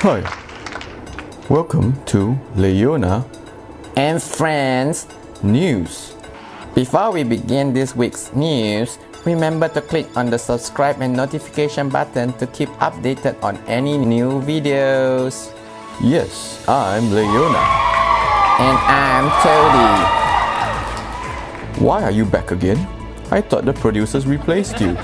Hi, welcome to Leona and friends. News. Before we begin this week's news, remember to click on the subscribe and notification button to keep updated on any new videos. Yes, I'm Leona. And I'm Toadie. Why are you back again? I thought the producers replaced you.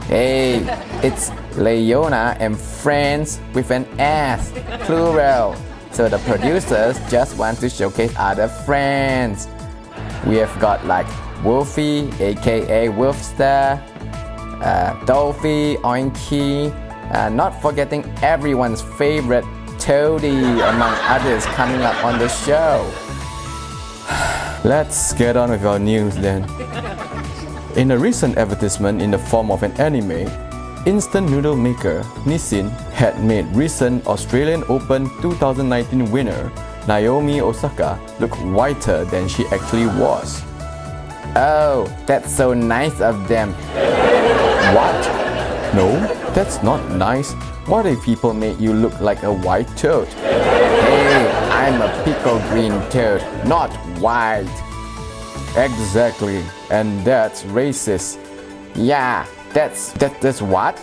Hey, it's Leona and friends with an S, plural. So the producers just want to showcase other friends. We have got like Wolfie, aka Wolfster, Dolphy, Oinky, not forgetting everyone's favorite Toadie, among others, coming up on the show. Let's get on with our news then. In a recent advertisement in the form of an anime, instant noodle maker Nissin had made recent Australian Open 2019 winner Naomi Osaka look whiter than she actually was. Oh, that's so nice of them. What? No, that's not nice. What if people made you look like a white toad? Hey, I'm a pickle green toad, not white. Exactly, and that's racist. Yeah, that's what?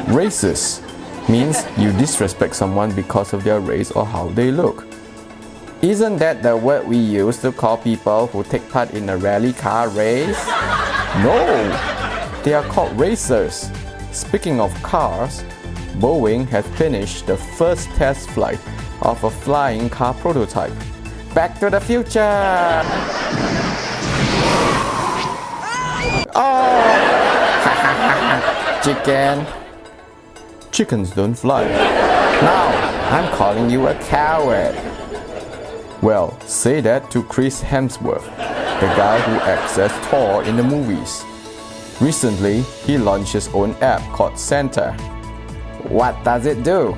Racist means you disrespect someone because of their race or how they look. Isn't that the word we use to call people who take part in a rally car race? No, they are called racers. Speaking of cars, Boeing has finished the first test flight of a flying car prototype. Back to the future! Oh! Chicken. Chickens don't fly. No, I'm calling you a coward. Well, say that to Chris Hemsworth, the guy who acts as Thor in the movies. Recently, he launched his own app called Santa. What does it do?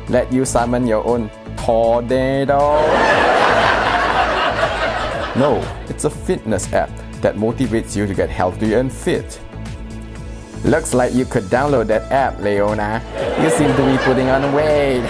Let you summon your own tornado? No, it's a fitness app that motivates you to get healthy and fit. Looks like you could download that app, Leona. You seem to be putting on weight.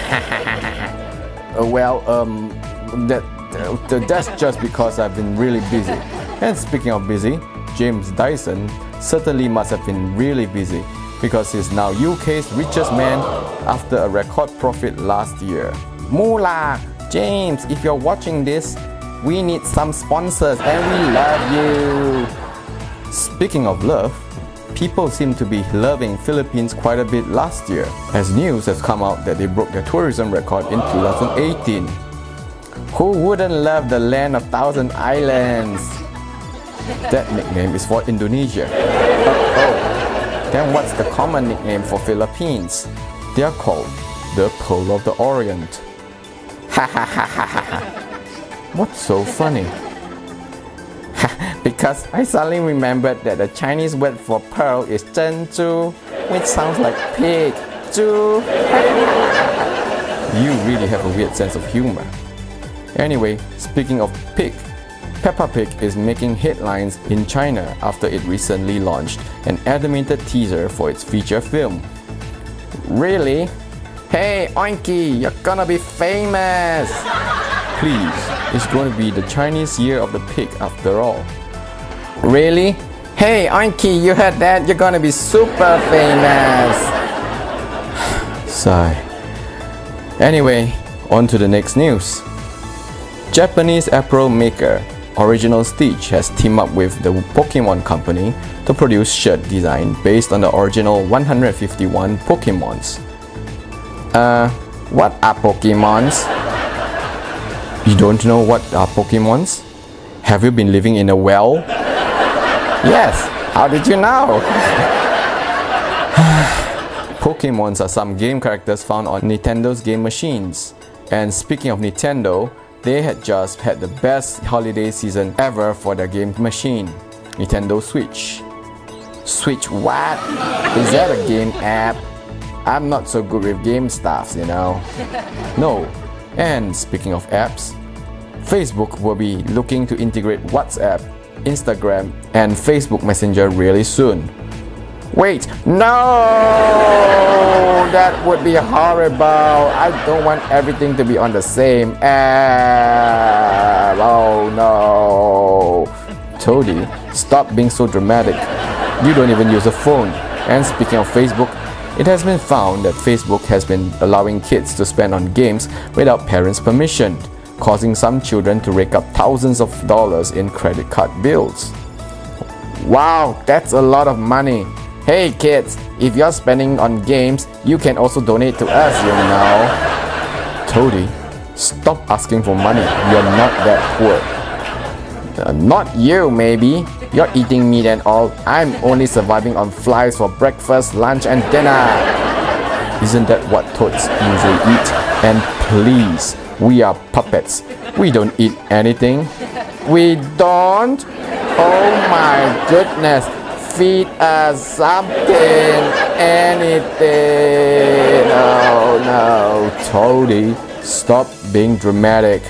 That's just because I've been really busy. And speaking of busy, James Dyson certainly must have been really busy because he's now UK's richest man after a record profit last year. Moolah! James, if you're watching this, we need some sponsors and we love you. Speaking of love, people seem to be loving Philippines quite a bit last year, as news has come out that they broke their tourism record in 2018. Who wouldn't love the land of thousand islands? That nickname is for Indonesia. Oh, then what's the common nickname for Philippines? They are called the Pearl of the Orient. Ha ha ha ha ha. What's so funny? Because I suddenly remembered that the Chinese word for pearl is 珍珠, which sounds like pig. 猪. You really have a weird sense of humor. Anyway, speaking of pig, Peppa Pig is making headlines in China after it recently launched an animated teaser for its feature film. Really? Hey, Oinky, you're gonna be famous! Please, it's going to be the Chinese Year of the Pig after all. Really? Hey, Oinky, you heard that? You're gonna be super famous! Sigh. Anyway, on to the next news. Japanese apparel maker Original Stitch has teamed up with the Pokemon company to produce shirt design based on the original 151 Pokemons. What are Pokemons? You don't know what are Pokemons? Have you been living in a well? Yes, how did you know? Pokemons are some game characters found on Nintendo's game machines. And speaking of Nintendo, they had just had the best holiday season ever for their game machine, Nintendo Switch. Switch what? Is that a game app? I'm not so good with game stuffs, you know. No, and speaking of apps, Facebook will be looking to integrate WhatsApp, Instagram, and Facebook Messenger really soon. Wait, no! That would be horrible. I don't want everything to be on the same app. Oh no. Toady, stop being so dramatic. You don't even use a phone. And speaking of Facebook, it has been found that Facebook has been allowing kids to spend on games without parents' permission, causing some children to rake up thousands of dollars in credit card bills. Wow, that's a lot of money. Hey kids, if you're spending on games, you can also donate to us, you know. Toady, stop asking for money. You're not that poor. Not you, maybe. You're eating meat and all. I'm only surviving on flies for breakfast, lunch, and dinner. Isn't that what toads usually eat? And please, we are puppets. We don't eat anything. We don't? Oh my goodness. Feed us something, anything. Oh no. Toady, stop being dramatic.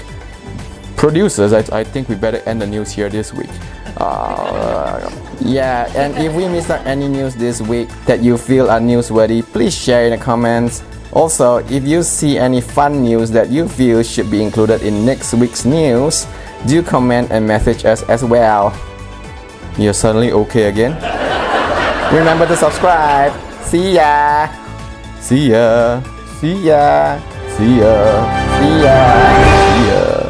Producers, I think we better end the news here this week. Yeah, and if we missed out any news this week that you feel are newsworthy, please share in the comments. Also, if you see any fun news that you feel should be included in next week's news, do comment and message us as well. You're suddenly okay again? Remember to subscribe. See ya. See ya. See ya. See ya. See ya. See ya.